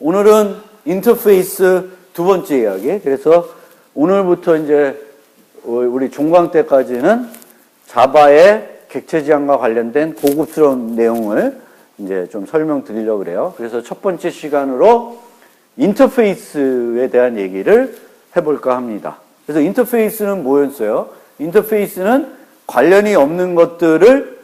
오늘은 인터페이스 두 번째 이야기. 그래서 오늘부터 이제 우리 종강 때까지는 자바의 객체 지향과 관련된 고급스러운 내용을 이제 좀 설명드리려고 그래요. 그래서 첫 번째 시간으로 인터페이스에 대한 얘기를 해볼까 합니다. 그래서 인터페이스는 뭐였어요? 인터페이스는 관련이 없는 것들을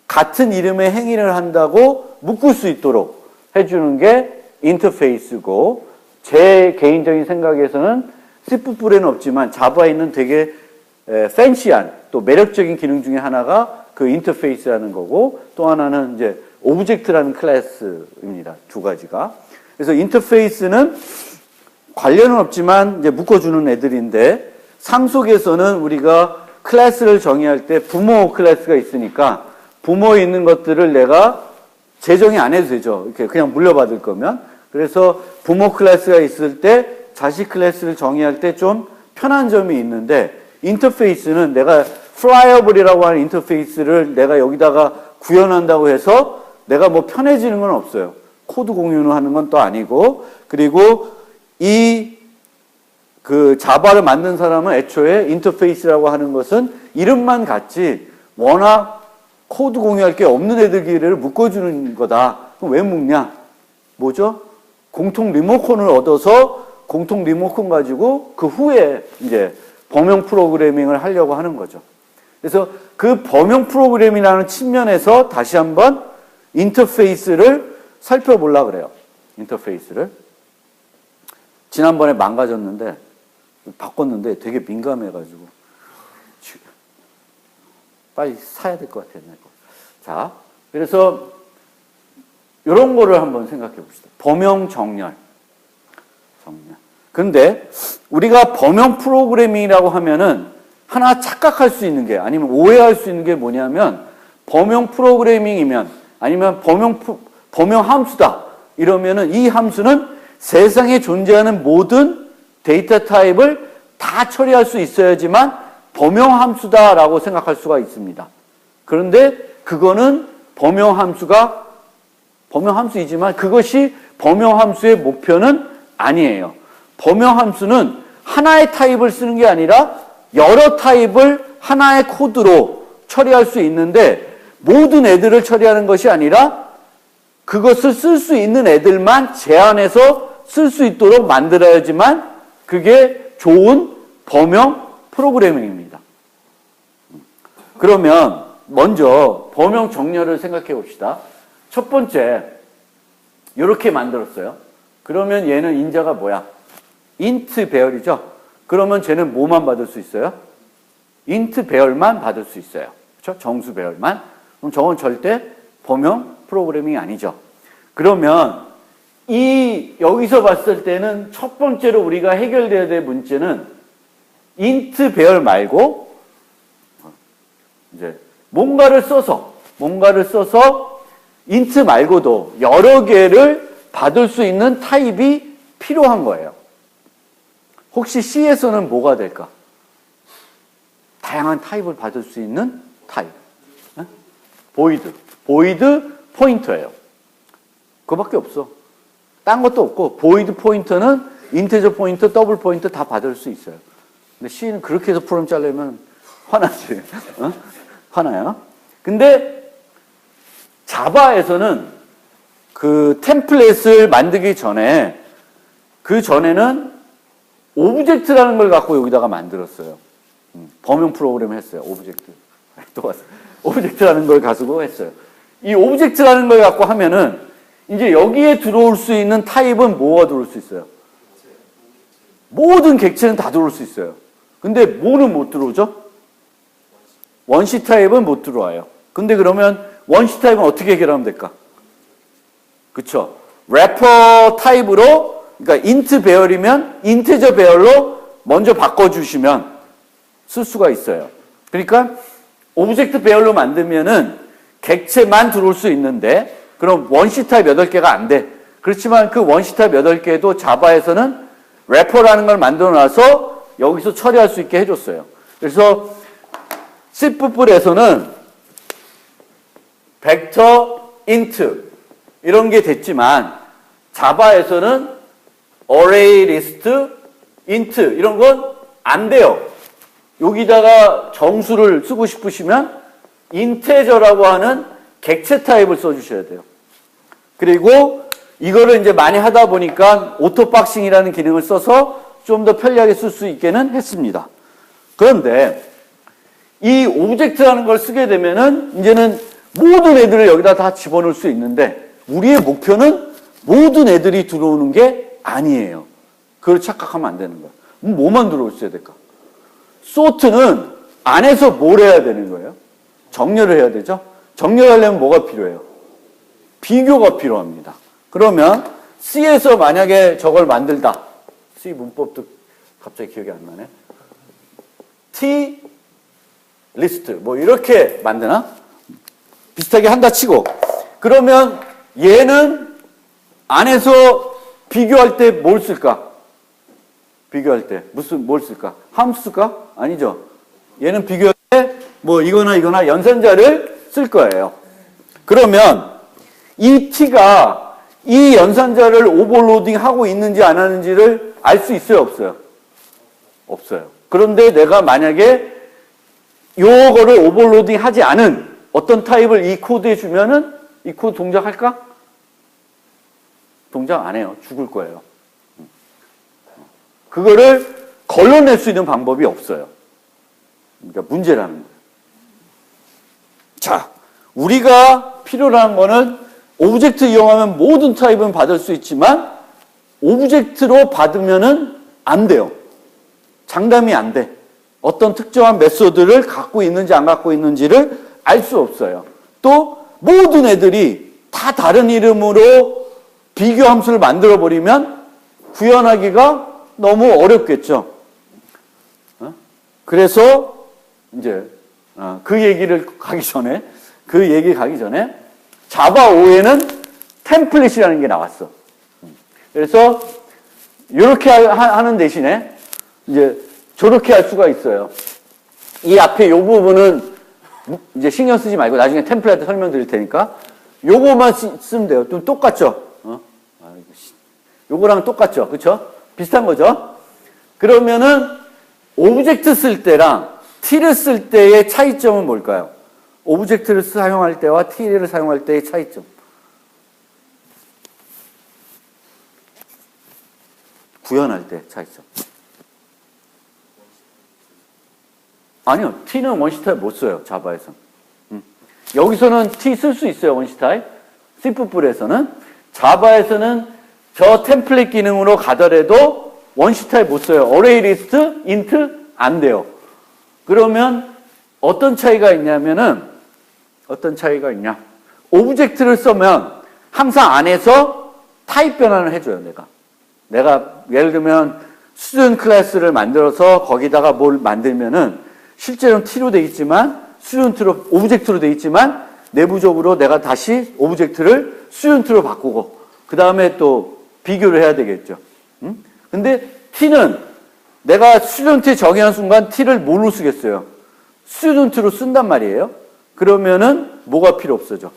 같은 이름의 행위를 한다고 묶을 수 있도록 해주는 게 인터페이스고, 제 개인적인 생각에서는 C++에는 없지만 자바에 있는 되게 팬시한 또 매력적인 기능 중에 하나가 그 인터페이스라는 거고, 또 하나는 이제 오브젝트라는 클래스입니다. 두 가지가. 그래서 인터페이스는 관련은 없지만 이제 묶어주는 애들인데, 상속에서는 우리가 클래스를 정의할 때 부모 클래스가 있으니까 부모에 있는 것들을 내가 재정의 안 해도 되죠. 이렇게 그냥 물려받을 거면. 그래서 부모 클래스가 있을 때 자식 클래스를 정의할 때 좀 편한 점이 있는데, 인터페이스는 내가 플라이어블이라고 하는 인터페이스를 내가 여기다가 구현한다고 해서 내가 뭐 편해지는 건 없어요. 코드 공유를 하는 건 또 아니고, 그리고 그 자바를 만든 사람은 애초에 인터페이스라고 하는 것은 이름만 같지 워낙 코드 공유할 게 없는 애들끼리를 묶어주는 거다. 그럼 왜 묶냐? 뭐죠? 공통 리모컨을 얻어서 공통 리모컨 가지고 그 후에 이제 범용 프로그래밍을 하려고 하는 거죠. 그래서 그 범용 프로그래밍이라는 측면에서 다시 한번 인터페이스를 살펴보려고 그래요. 인터페이스를. 지난번에 망가졌는데, 바꿨는데 되게 민감해가지고 빨리 사야 될 것 같아요. 자, 그래서 이런 거를 한번 생각해 봅시다. 범용 정렬. 근데 우리가 범용 프로그래밍이라고 하면은 하나 착각할 수 있는 게, 아니면 오해할 수 있는 게 뭐냐면, 범용 프로그래밍이면 아니면 범용 함수다 이러면은 이 함수는 세상에 존재하는 모든 데이터 타입을 다 처리할 수 있어야지만 범용 함수다라고 생각할 수가 있습니다. 그런데 그거는 범용 함수이지만 그것이 범용 함수의 목표는 아니에요. 범용 함수는 하나의 타입을 쓰는 게 아니라 여러 타입을 하나의 코드로 처리할 수 있는데, 모든 애들을 처리하는 것이 아니라 그것을 쓸 수 있는 애들만 제한해서 쓸 수 있도록 만들어야지만 그게 좋은 범용 프로그래밍입니다. 그러면 먼저 범용 정렬을 생각해 봅시다. 첫 번째, 이렇게 만들었어요. 그러면 얘는 인자가 뭐야? int 배열이죠? 그러면 쟤는 뭐만 받을 수 있어요? int 배열만 받을 수 있어요. 그렇죠? 정수 배열만. 그럼 저건 절대 범용 프로그래밍이 아니죠. 그러면 여기서 봤을 때는 첫 번째로 우리가 해결돼야 될 문제는 int 배열 말고 이제 뭔가를 써서 int 말고도 여러 개를 받을 수 있는 타입이 필요한 거예요. 혹시 C에서는 뭐가 될까? 다양한 타입을 받을 수 있는 타입. 보이드 포인터예요. 그거밖에 없어. 딴 것도 없고, 보이드 포인터는 인테저 포인터, 더블 포인터 다 받을 수 있어요. 근데 C는 그렇게 해서 프로그램 짜려면 화나지. 화나요? 근데 자바에서는 그 템플릿을 만들기 전에, 그 전에는 오브젝트라는 걸 갖고 여기다가 만들었어요. 범용 프로그램을 했어요. 오브젝트. 또 왔어요. 오브젝트라는 걸 가지고 했어요. 이 오브젝트라는 걸 갖고 하면은 이제 여기에 들어올 수 있는 타입은 뭐가 들어올 수 있어요? 모든 객체는 다 들어올 수 있어요. 근데 뭐는 못 들어오죠? 원시 타입은 못 들어와요. 근데 그러면 원시 타입은 어떻게 해결하면 될까? 그쵸? 래퍼 타입으로, 그러니까 int 배열이면 인티저 배열로 먼저 바꿔주시면 쓸 수가 있어요. 그러니까 오브젝트 배열로 만들면은 객체만 들어올 수 있는데, 그럼 원시 타입 8개가 안 돼. 그렇지만 그 원시 타입 8개도 자바에서는 래퍼라는 걸 만들어 놔서 여기서 처리할 수 있게 해줬어요. 그래서 C++에서는 벡터 int 이런 게 됐지만 자바에서는 array, list, int 이런 건 안 돼요. 여기다가 정수를 쓰고 싶으시면 integer라고 하는 객체 타입을 써주셔야 돼요. 그리고 이거를 이제 많이 하다 보니까 오토박싱이라는 기능을 써서 좀 더 편리하게 쓸 수 있게는 했습니다. 그런데 이 오브젝트라는 걸 쓰게 되면은 이제는 모든 애들을 여기다 다 집어넣을 수 있는데 우리의 목표는 모든 애들이 들어오는 게 아니에요. 그걸 착각하면 안 되는 거야. 뭐만 들어올어야 될까? sort는 안에서 뭘 해야 되는 거예요? 정렬을 해야 되죠? 정렬하려면 뭐가 필요해요? 비교가 필요합니다. 그러면 C에서 만약에 저걸 만들다. C 문법도 갑자기 기억이 안 나네. T 리스트 뭐 이렇게 만드나? 비슷하게 한다 치고 그러면 얘는 안에서 비교할 때 뭘 쓸까? 비교할 때 뭘 쓸까? 함수 쓸까? 아니죠. 얘는 비교할 때 뭐 이거나 연산자를 쓸 거예요. 그러면 이 T가 이 연산자를 오버로딩하고 있는지 안 하는지를 알 수 있어요? 없어요? 없어요. 그런데 내가 만약에 요거를 오버로딩 하지 않은 어떤 타입을 이 코드에 주면은 이 코드 동작할까? 동작 안 해요. 죽을 거예요. 그거를 걸러낼 수 있는 방법이 없어요. 그러니까 문제라는 거예요. 자, 우리가 필요로 하는 거는 오브젝트 이용하면 모든 타입은 받을 수 있지만 오브젝트로 받으면은 안 돼요. 장담이 안 돼. 어떤 특정한 메소드를 갖고 있는지 안 갖고 있는지를 알 수 없어요. 또 모든 애들이 다 다른 이름으로 비교 함수를 만들어 버리면 구현하기가 너무 어렵겠죠. 그래서 이제 그 얘기 가기 전에 자바 5에는 템플릿이라는 게 나왔어. 그래서 이렇게 하는 대신에 이제 저렇게 할 수가 있어요. 이 앞에 이 부분은 이제 신경 쓰지 말고 나중에 템플릿 설명드릴 테니까 요거만 쓰면 돼요. 좀 똑같죠? 요거랑 똑같죠? 그쵸? 비슷한 거죠? 그러면은 오브젝트 쓸 때랑 T를 쓸 때의 차이점은 뭘까요? 오브젝트를 사용할 때와 T를 사용할 때의 차이점. 구현할 때 차이점. 아니요. T는 원시 타입 못 써요. 자바에서. 여기서는 T 쓸 수 있어요. 원시 타입. C++에서는. 자바에서는 저 템플릿 기능으로 가더라도 원시 타입 못 써요. 어레이 리스트, 인트 안 돼요. 그러면 어떤 차이가 있냐면은 오브젝트를 쓰면 항상 안에서 타입 변환을 해줘요. 내가 예를 들면 스튜던트 클래스를 만들어서 거기다가 뭘 만들면은 실제로는 T로 돼 있지만 오브젝트로 돼 있지만 내부적으로 내가 다시 오브젝트를 스튜던트로 바꾸고 그 다음에 또 비교를 해야 되겠죠. 근데 T는 내가 스튜던트에 정의한 순간 T를 뭘로 쓰겠어요? 스튜던트로 쓴단 말이에요. 그러면은 뭐가 필요 없어져?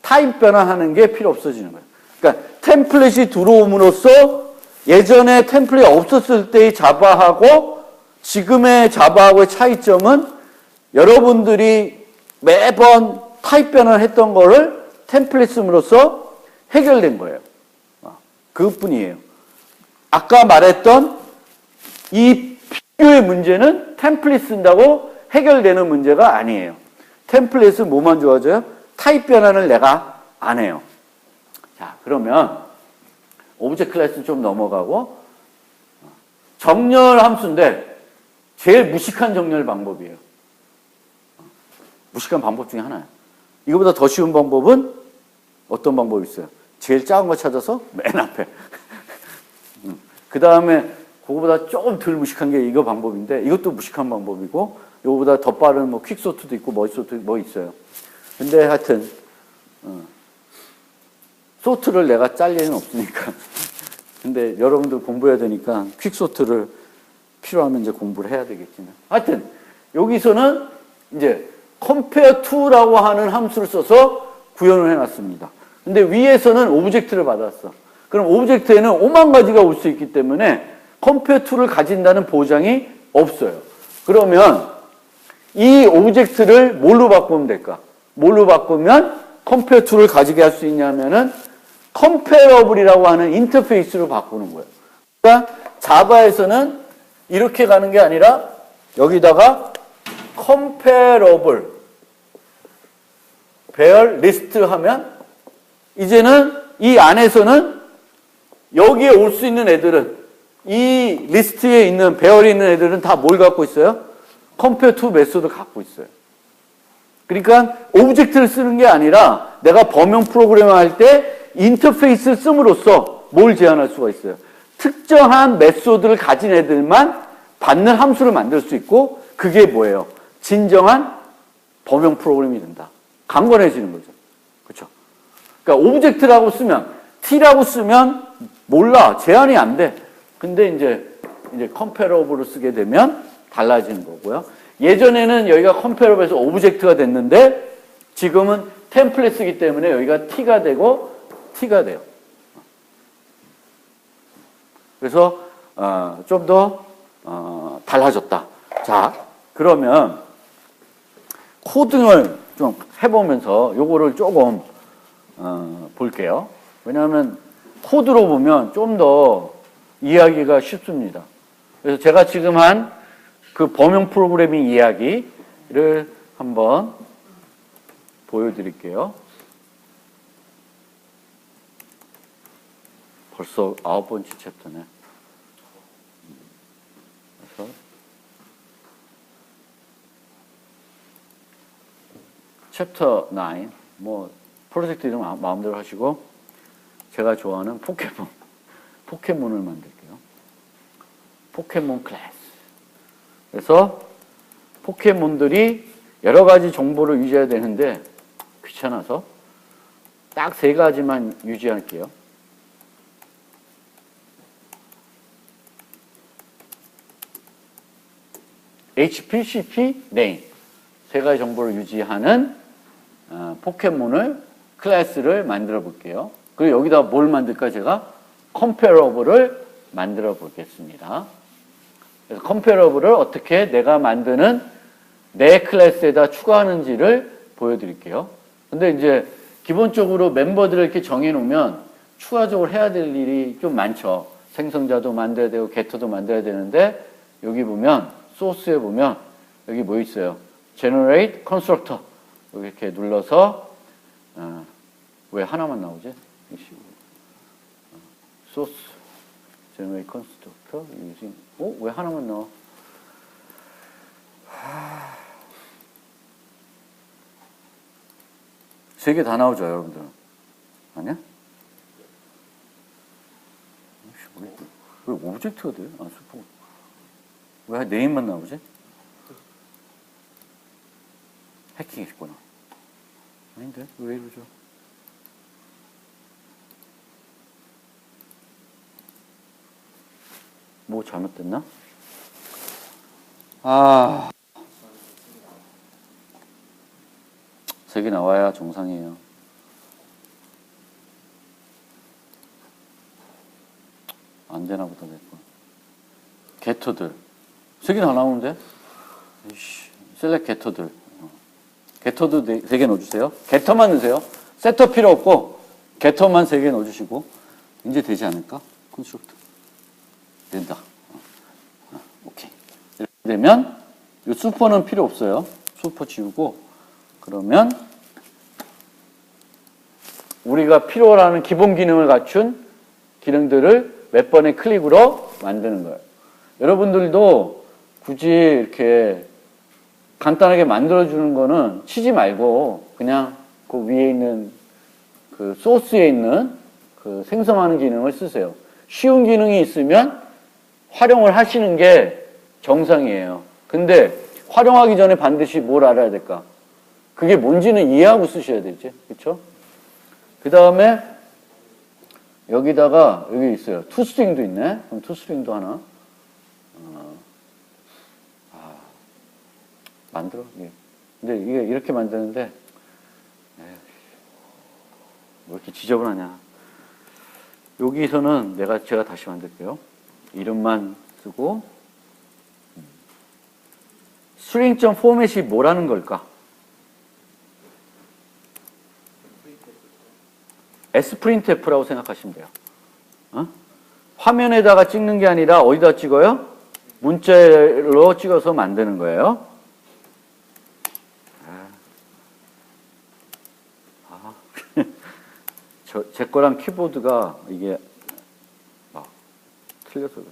타입 변환하는 게 필요 없어지는 거예요. 그러니까 템플릿이 들어옴으로써 예전에 템플릿이 없었을 때의 자바하고 지금의 자바하고의 차이점은 여러분들이 매번 타입 변환했던 거를 템플릿 씀으로써 해결된 거예요. 그것뿐이에요. 아까 말했던 이 비교의 문제는 템플릿 쓴다고 해결되는 문제가 아니에요. 템플릿은 뭐만 좋아져요? 타입 변환을 내가 안 해요. 자, 그러면 오브젝트 클래스 좀 넘어가고 정렬 함수인데 제일 무식한 정렬 방법이에요. 무식한 방법 중에 하나예요. 이거보다 더 쉬운 방법은 어떤 방법이 있어요? 제일 작은 거 찾아서 맨 앞에. 그 다음에 그거보다 조금 덜 무식한 게 이거 방법인데 이것도 무식한 방법이고 이거보다 더 빠른 뭐 퀵소트도 있고 머지소트 뭐 있어요. 근데 하여튼 소트를 내가 짤 일은 없으니까. 근데 여러분들 공부해야 되니까 퀵소트를 필요하면 이제 공부를 해야 되겠지만. 하여튼 여기서는 이제 compare to라고 하는 함수를 써서 구현을 해놨습니다. 근데 위에서는 오브젝트를 받았어. 그럼 오브젝트에는 5만 가지가 올 수 있기 때문에 컴페어2를 가진다는 보장이 없어요. 그러면 이 오브젝트를 뭘로 바꾸면 될까? 뭘로 바꾸면 컴페어2를 가지게 할 수 있냐면은 컴페어러블이라고 하는 인터페이스로 바꾸는 거예요. 그러니까 자바에서는 이렇게 가는 게 아니라 여기다가 컴페어러블 배열 리스트 하면 이제는 이 안에서는 여기에 올 수 있는 애들은 이 리스트에 있는 배열이 있는 애들은 다 뭘 갖고 있어요? 컴페어2 메소드 갖고 있어요. 그러니까 오브젝트를 쓰는 게 아니라 내가 범용 프로그램을 할 때 인터페이스를 씀으로써 뭘 제한할 수가 있어요. 특정한 메소드를 가진 애들만 받는 함수를 만들 수 있고 그게 뭐예요? 진정한 범용 프로그램이 된다. 강건해지는 거죠. 그렇죠? 그러니까 오브젝트라고 쓰면 T라고 쓰면 몰라. 제한이 안 돼. 근데 이제 컴페어러블을 쓰게 되면 달라지는 거고요. 예전에는 여기가 컴페어러블에서 오브젝트가 됐는데 지금은 템플릿이기 때문에 여기가 T가 되고 T가 돼요. 그래서 좀 더 달라졌다. 자, 그러면 코딩을 좀 해보면서 요거를 조금 볼게요. 왜냐하면 코드로 보면 좀 더 이해하기가 쉽습니다. 그래서 제가 지금 한 그 범용 프로그래밍 이야기를 한번 보여드릴게요. 벌써 9번째 챕터네. 그래서 챕터 9, 뭐 프로젝트 이름 마음대로 하시고 제가 좋아하는 포켓몬을 만들게요. 포켓몬 클래스. 그래서 포켓몬들이 여러 가지 정보를 유지해야 되는데 귀찮아서 딱 3가지만 유지할게요. HP, CP, name. 3가지 정보를 유지하는 포켓몬을 클래스를 만들어 볼게요. 그리고 여기다 뭘 만들까? 제가 컴페어러블을 만들어 보겠습니다. 그래서 컴페어러블을 어떻게 내가 만드는 내 클래스에다 추가하는지를 보여드릴게요. 근데 이제 기본적으로 멤버들을 이렇게 정해놓으면 추가적으로 해야 될 일이 좀 많죠. 생성자도 만들어야 되고 게터도 만들어야 되는데 여기 보면 소스에 보면 여기 뭐 있어요? Generate Constructor 여기 이렇게 눌러서 왜 하나만 나오지? 소스 Generate Constructor using 왜 하나만 나와? 세 개 다 나오죠, 여러분들? 아니야? 왜 오브젝트가 돼? 슈퍼. 왜 네임만 나오지? 해킹했구나. 아닌데? 왜 이러죠? 뭐 잘못됐나? 색이 나와야 정상이에요. 안 되나 보다, 내 거. 게터들. 색이 다 나오는데? 셀렉 게터들. 게터도 3개 넣어주세요. 게터만 넣으세요. 세터 필요 없고, 게터만 3개 넣어주시고, 이제 되지 않을까? 컨스트럭터. 된다. 오케이. 이렇게 되면, 이 슈퍼는 필요 없어요. 슈퍼 지우고, 그러면, 우리가 필요로 하는 기본 기능을 갖춘 기능들을 몇 번의 클릭으로 만드는 거예요. 여러분들도 굳이 이렇게 간단하게 만들어주는 거는 치지 말고 그냥 그 위에 있는 그 소스에 있는 그 생성하는 기능을 쓰세요. 쉬운 기능이 있으면 활용을 하시는 게 정상이에요. 근데 활용하기 전에 반드시 뭘 알아야 될까? 그게 뭔지는 이해하고 쓰셔야 되지. 그렇죠? 그 다음에 여기다가 여기 있어요. 투스트링도 있네. 그럼 투스트링도 하나 만들어. 예. 근데 이게 이렇게 만드는데 왜 이렇게 지저분하냐. 여기서는 제가 다시 만들게요. 이름만 쓰고 스트링 포맷이 뭐라는 걸까? sprintf라고 생각하시면 돼요. 화면에다가 찍는 게 아니라 어디다 찍어요? 문자로 찍어서 만드는 거예요. 제 거랑 키보드가 이게 틀려서 그래.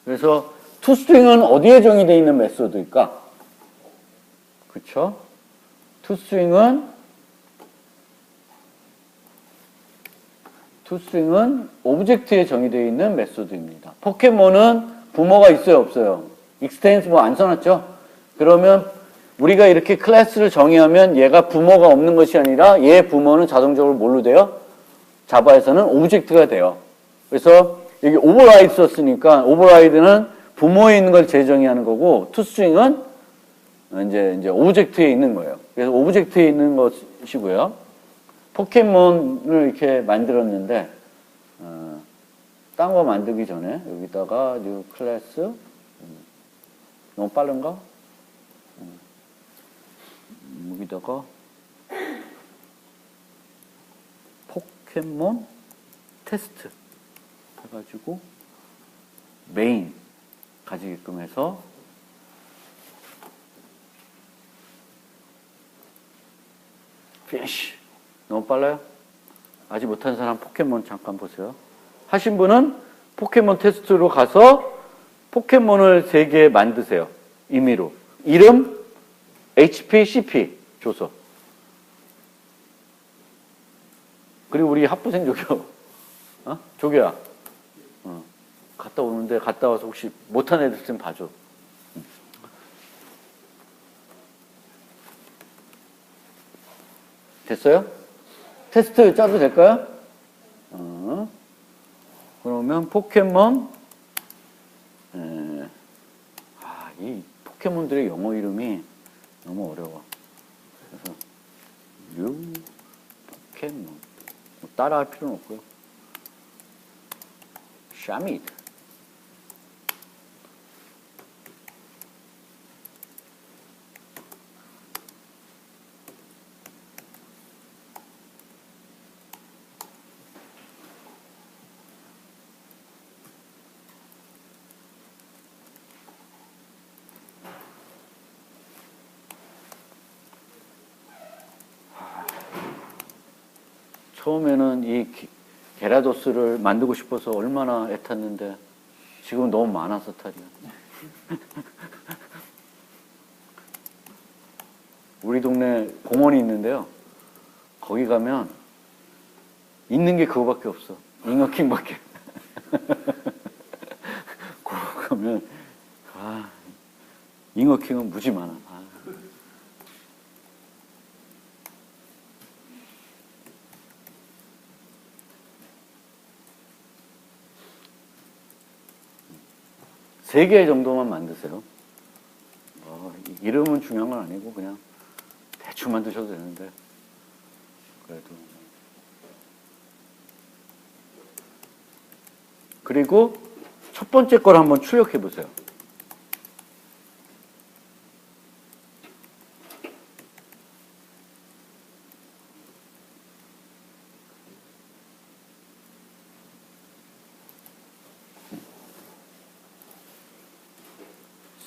그래서 toString은 어디에 정의되어 있는 메소드일까? 그렇죠? toString은 오브젝트에 정의되어 있는 메소드입니다. 포켓몬은 부모가 있어요, 없어요? 익스텐스 뭐 안 써놨죠? 그러면 우리가 이렇게 클래스를 정의하면 얘가 부모가 없는 것이 아니라 얘 부모는 자동적으로 뭘로 돼요? 자바에서는 오브젝트가 돼요. 그래서 여기 오버라이드 썼으니까 오버라이드는 부모에 있는 걸 재정의하는 거고 toString은 이제 오브젝트에 있는 거예요. 그래서 오브젝트에 있는 것이고요. 포켓몬을 이렇게 만들었는데 딴 거 만들기 전에 여기다가 new class 너무 빠른가? 여기다가 포켓몬 테스트 해가지고 메인 가지게끔 해서 피니쉬. 너무 빨라요? 아직 못한 사람 포켓몬 잠깐 보세요. 하신 분은 포켓몬 테스트로 가서 포켓몬을 3개 만드세요. 임의로. 이름, HP, CP 줘서. 그리고 우리 학부생 조교. 조교야. 갔다 오는데 갔다 와서 혹시 못한 애들 좀 봐줘. 됐어요? 테스트 짜도 될까요? 그러면 포켓몬 이 포켓몬들의 영어 이름이 너무 어려워. 그래서 포켓몬 따라할 필요는 없고요. 샤미드 처음에는 이 게라도스를 만들고 싶어서 얼마나 애탔는데 지금 너무 많아서 탈이야. 우리 동네 공원이 있는데요. 거기 가면 있는 게 그거밖에 없어. 잉어킹밖에. 거기 가면 잉어킹은 무지 많아. 세 개 정도만 만드세요. 이름은 중요한 건 아니고 그냥 대충 만드셔도 되는데 그래도. 그리고 첫 번째 걸 한번 출력해 보세요.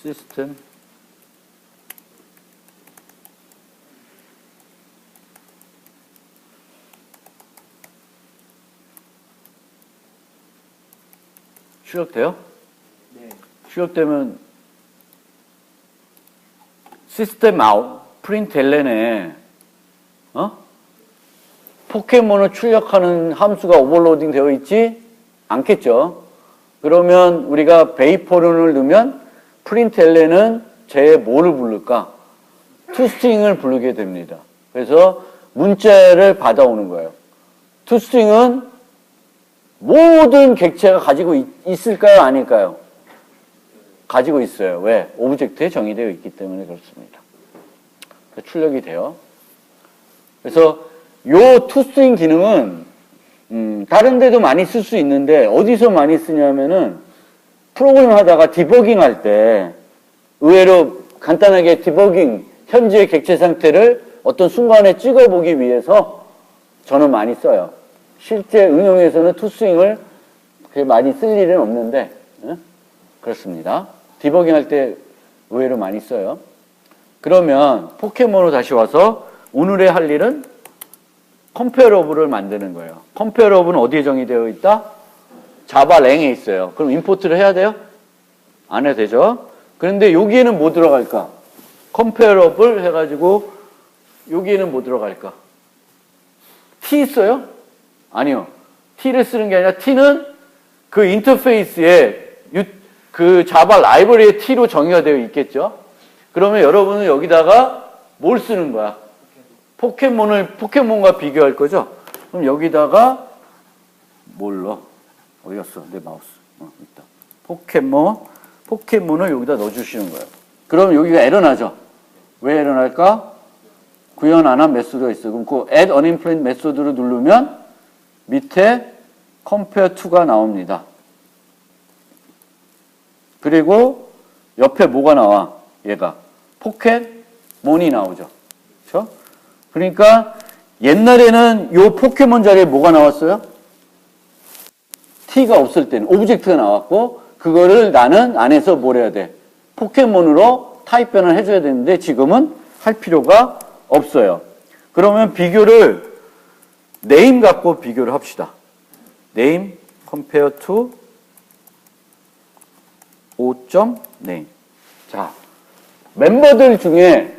시스템 출력돼요? 네. 출력되면 시스템 아웃 프린tln에 포켓몬을 출력하는 함수가 오버로딩 되어 있지 않겠죠? 그러면 우리가 베이포른을 넣으면 프린tln은 제 뭐를 부를까? toString을 부르게 됩니다. 그래서 문자를 받아오는 거예요. toString은 모든 객체가 가지고 있을까요? 아닐까요? 가지고 있어요. 왜? 오브젝트에 정의되어 있기 때문에 그렇습니다. 출력이 돼요. 그래서 요 toString 기능은 다른 데도 많이 쓸 수 있는데 어디서 많이 쓰냐면은 프로그램 하다가 디버깅 할 때 의외로 간단하게 디버깅 현재의 객체 상태를 어떤 순간에 찍어보기 위해서 저는 많이 써요. 실제 응용에서는 toString을 많이 쓸 일은 없는데 그렇습니다. 디버깅 할 때 의외로 많이 써요. 그러면 포켓몬으로 다시 와서 오늘의 할 일은 컴페어러블을 만드는 거예요. 컴페어러블은 어디에 정의되어 있다? 자바 랭에 있어요. 그럼 임포트를 해야 돼요? 안 해도 되죠? 그런데 여기에는 뭐 들어갈까? 컴페어러블 해가지고 여기에는 뭐 들어갈까? T 있어요? 아니요. T를 쓰는 게 아니라 T는 그 인터페이스에 그 자바 라이브러리의 T로 정의가 되어 있겠죠? 그러면 여러분은 여기다가 뭘 쓰는 거야? 포켓몬과 비교할 거죠? 그럼 여기다가 뭘 넣어? 어디 갔어? 내 마우스. 있다. 포켓몬을 여기다 넣어주시는 거예요. 그럼 여기가 에러 나죠? 왜 에러 날까? 구현 안 한 메소드가 있어요. 그럼 그 add unimplement 메소드를 누르면 밑에 compare to가 나옵니다. 그리고 옆에 뭐가 나와? 얘가 포켓몬이 나오죠. 그렇죠? 그러니까 옛날에는 요 포켓몬 자리에 뭐가 나왔어요? T가 없을 때는 오브젝트가 나왔고 그거를 나는 안에서 뭘 해야 돼? 포켓몬으로 타입 변환을 해줘야 되는데 지금은 할 필요가 없어요. 그러면 비교를 name 갖고 비교를 합시다. name compare to o.name. 자, 멤버들 중에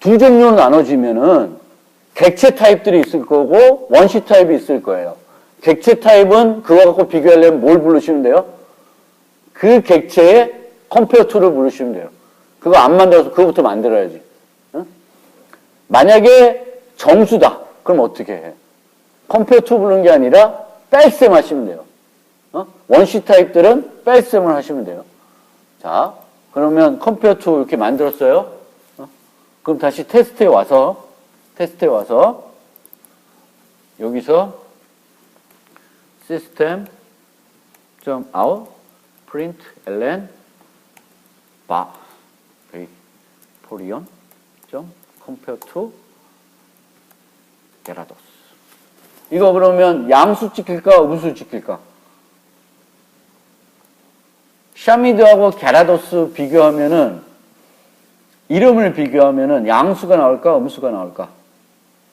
두 종류로 나눠지면은 객체 타입들이 있을 거고 원시 타입이 있을 거예요. 객체 타입은 그거 갖고 비교하려면 뭘 부르시면 돼요? 그 객체의 compare to를 부르시면 돼요. 그거 안 만들어서 그거부터 만들어야지. 응? 만약에 정수다. 그럼 어떻게 해? compare to 부르는 게 아니라 뺄셈 하시면 돼요. 원시 타입들은 뺄셈을 하시면 돼요. 자, 그러면 compare to 이렇게 만들었어요. 그럼 다시 테스트에 와서 여기서 system.out println polion compare to gerados. 이거 그러면 양수 찍힐까 음수 찍힐까? 샤미드하고 게라도스 비교하면은 이름을 비교하면은 양수가 나올까 음수가 나올까?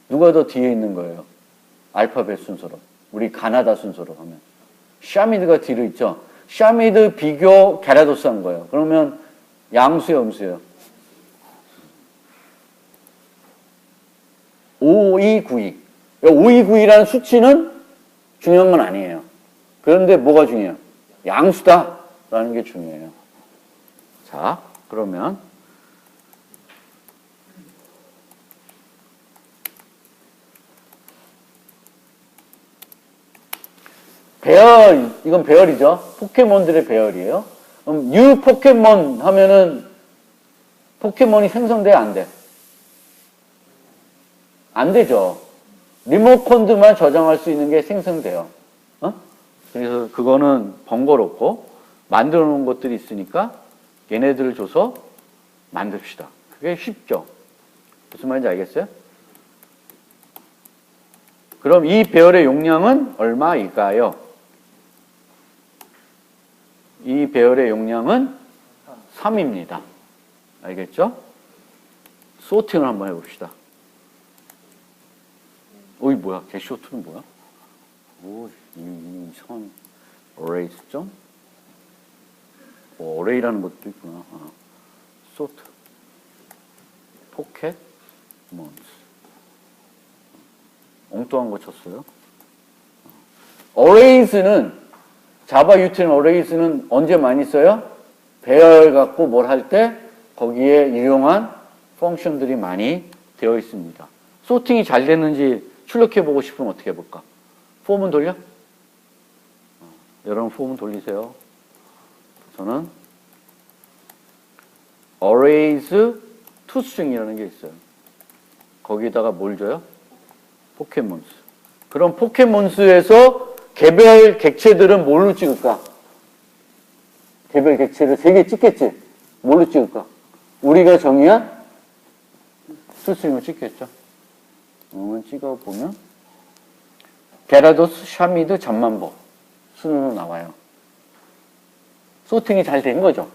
누가 더 뒤에 있는 거예요? 알파벳 순서로. 우리 가나다 순서로 하면. 샤미드가 뒤로 있죠. 샤미드 비교 게라도스 한 거예요. 그러면 양수요 음수요? 5292. 5292라는 수치는 중요한 건 아니에요. 그런데 뭐가 중요해요? 양수다라는 게 중요해요. 자, 그러면 배열, 이건 배열이죠. 포켓몬들의 배열이에요. 그럼 뉴 포켓몬 하면은 포켓몬이 생성돼 안 돼? 안 되죠. 리모컨드만 저장할 수 있는 게 생성돼요. 그래서 그거는 번거롭고 만들어 놓은 것들이 있으니까 얘네들을 줘서 만듭시다. 그게 쉽죠. 무슨 말인지 알겠어요? 그럼 이 배열의 용량은 얼마일까요? 이 배열의 용량은 3입니다. 알겠죠? 소팅을 한번 해봅시다. 어이 뭐야? 게시오트는 뭐야? 오, 이상한 어레이 점? 어레이라는 것도 있구나. 소트 포켓 몬스 엉뚱한 거 쳤어요. 어레이스는 자바 유틸 어레이스는 언제 많이 써요? 배열 갖고 뭘 할 때 거기에 유용한 펑션들이 많이 되어 있습니다. 소팅이 잘 됐는지 출력해 보고 싶으면 어떻게 해볼까? 폼은 돌려? 여러분 폼은 돌리세요. 저는 arrays to string이라는 게 있어요. 거기다가 뭘 줘요? 포켓몬스. 그럼 포켓몬스에서 개별 객체들은 뭘로 찍을까? 개별 객체를 3개 찍겠지? 뭘로 찍을까? 우리가 정의한 수스링을 찍겠죠. 그러면 찍어보면 게라도스, 샤미드, 잠만보 순으로 나와요. 소팅이 잘 된 거죠.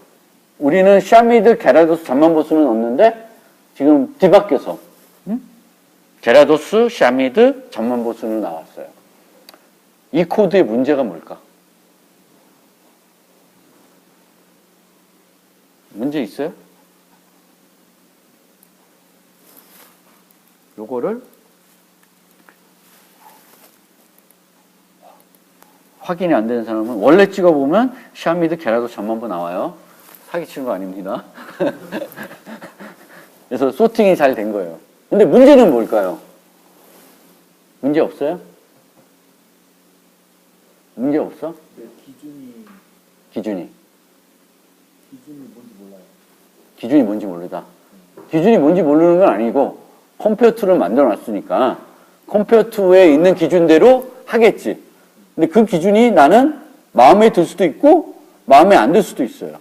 우리는 샤미드, 게라도스, 잠만보 수는 없는데 지금 뒤바뀌어서 게라도스, 샤미드, 잠만보 수는 나왔어요. 이 코드의 문제가 뭘까? 문제 있어요? 요거를 확인이 안 되는 사람은 원래 찍어보면 샤미드, 게라도스, 잠만보 나와요. 사기치는 거 아닙니다. 그래서 소팅이 잘 된 거예요. 근데 문제는 뭘까요? 문제 없어요? 문제 없어? 네, 기준이 뭔지 몰라요. 기준이 뭔지 모르다. 기준이 뭔지 모르는 건 아니고 컴퓨터를 만들어 놨으니까 컴퓨터에 있는 기준대로 하겠지. 근데 그 기준이 나는 마음에 들 수도 있고 마음에 안 들 수도 있어요.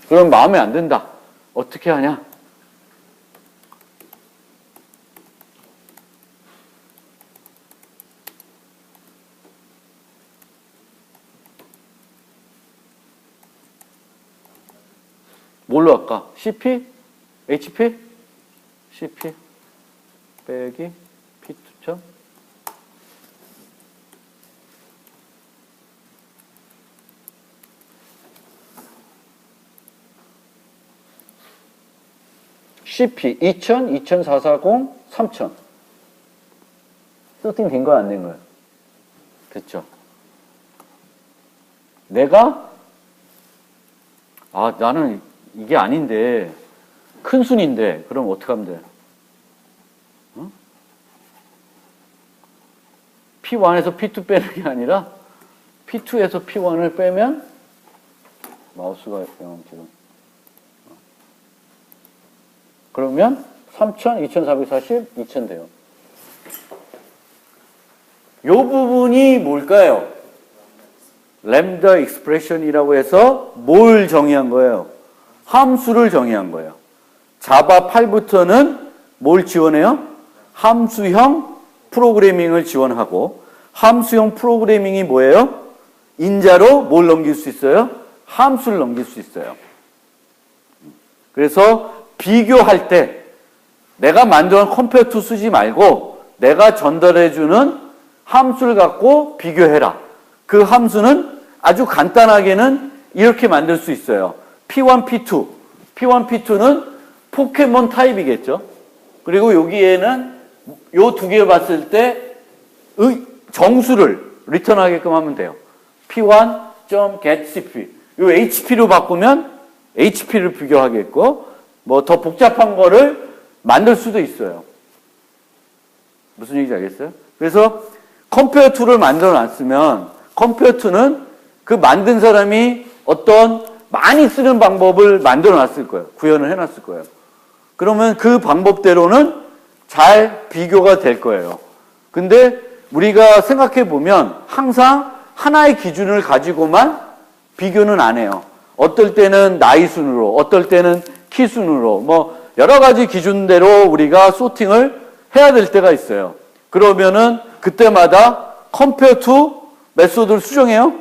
그럼 마음에 안 든다. 어떻게 하냐? 뭘로 할까? CP? HP? CP? 빼기 P2점? CP 2000, 2440, 3000 세팅 된 거야 안 된 거야? 됐죠? 내가 나는 이게 아닌데 큰 순인데 그럼 어떻게 하면 돼? P1에서 P2 빼는 게 아니라 P2에서 P1을 빼면 마우스가 영 지금 그러면 3000, 2440, 2000 돼요. 이 부분이 뭘까요? 램다 익스프레션이라고 해서 뭘 정의한 거예요? 함수를 정의한 거예요. 자바 8부터는 뭘 지원해요? 함수형 프로그래밍을 지원하고 함수형 프로그래밍이 뭐예요? 인자로 뭘 넘길 수 있어요? 함수를 넘길 수 있어요. 그래서 비교할 때 내가 만든 컴퓨터 쓰지 말고 내가 전달해주는 함수를 갖고 비교해라. 그 함수는 아주 간단하게는 이렇게 만들 수 있어요. P1, P2. P1, P2는 포켓몬 타입이겠죠. 그리고 여기에는 요 두 개 봤을 때 정수를 리턴하게끔 하면 돼요. P1.getCP. 요 HP로 바꾸면 HP를 비교하겠고 뭐 더 복잡한 거를 만들 수도 있어요. 무슨 얘기인지 알겠어요? 그래서 컴퓨터를 만들어 놨으면 컴퓨터는 그 만든 사람이 어떤 많이 쓰는 방법을 만들어 놨을 거예요. 구현을 해 놨을 거예요. 그러면 그 방법대로는 잘 비교가 될 거예요. 근데 우리가 생각해 보면 항상 하나의 기준을 가지고만 비교는 안 해요. 어떨 때는 나이 순으로, 어떨 때는 키 순으로, 뭐 여러 가지 기준대로 우리가 소팅을 해야 될 때가 있어요. 그러면은 그때마다 컴퓨터 메소드를 수정해요?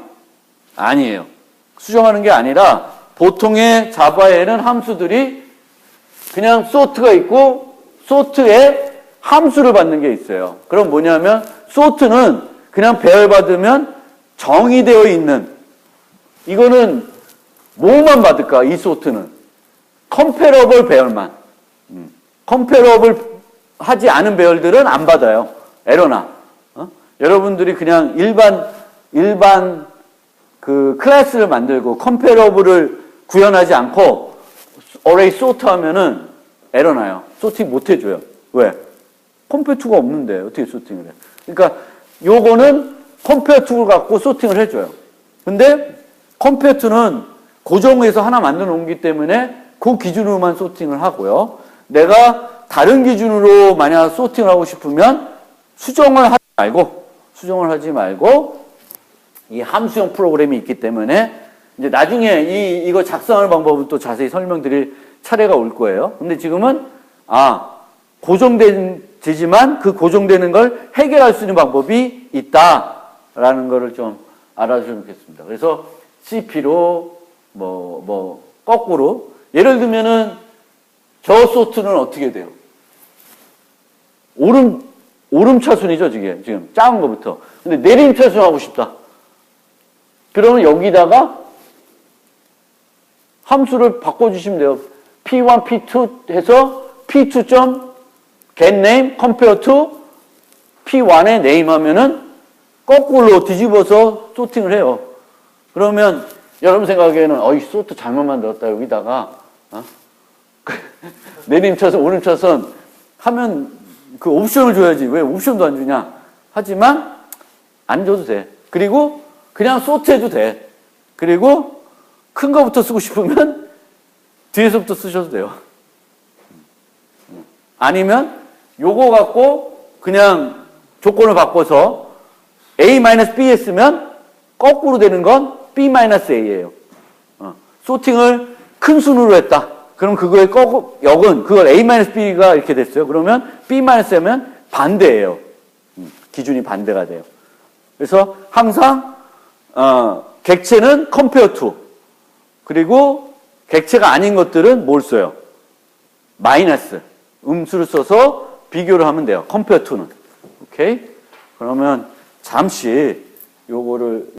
아니에요. 수정하는 게 아니라 보통의 자바에는 함수들이 그냥 소트가 있고 소트에 함수를 받는 게 있어요. 그럼 뭐냐면 소트는 그냥 배열받으면 정의되어 있는 이거는 뭐만 받을까? 이 소트는 컴패러블 배열만 컴패러블 하지 않은 배열들은 안 받아요. 에러나 여러분들이 그냥 일반 그 클래스를 만들고 컴패러블을 구현하지 않고 어레이 소트 하면은 에러 나요. 소팅 못 해줘요. 왜? 컴퓨터가 없는데 어떻게 소팅을 해? 그러니까 요거는 compare to를 갖고 소팅을 해줘요. 근데 compare to는 고정해서 하나 만들어 놓기 때문에 그 기준으로만 소팅을 하고요. 내가 다른 기준으로 만약 소팅을 하고 싶으면 수정을 하지 말고 이 함수형 프로그램이 있기 때문에 이제 나중에 이거 작성하는 방법은 또 자세히 설명드릴 차례가 올 거예요. 근데 지금은 고정되지만 그 고정되는 걸 해결할 수 있는 방법이 있다라는 거를 좀 알아주시면 좋겠습니다. 그래서 CP로 거꾸로 예를 들면은 저 소트는 어떻게 돼요? 오름차순이죠, 지금 작은 거부터. 근데 내림차순 하고 싶다. 그러면 여기다가 함수를 바꿔주시면 돼요. P1, P2 해서 P2. get name compare to P1의 name 하면은 거꾸로 뒤집어서 소팅을 해요. 그러면 여러분 생각에는 이 소트 잘못 만들었다. 여기다가 내림차선, 오름차선 하면 그 옵션을 줘야지. 왜 옵션도 안 주냐? 하지만 안 줘도 돼. 그리고 그냥 소트해도 돼. 그리고 큰 거부터 쓰고 싶으면 뒤에서부터 쓰셔도 돼요. 아니면 요거 갖고 그냥 조건을 바꿔서 A-B 했으면 거꾸로 되는 건 B-A예요. 소팅을 큰 순으로 했다. 그럼 그거의 역은 그걸 A-B가 이렇게 됐어요. 그러면 B-하면 반대예요. 기준이 반대가 돼요. 그래서 항상 객체는 compare to 그리고 객체가 아닌 것들은 뭘 써요? 마이너스 음수를 써서 비교를 하면 돼요. compare to는. 오케이? 그러면 잠시 요거를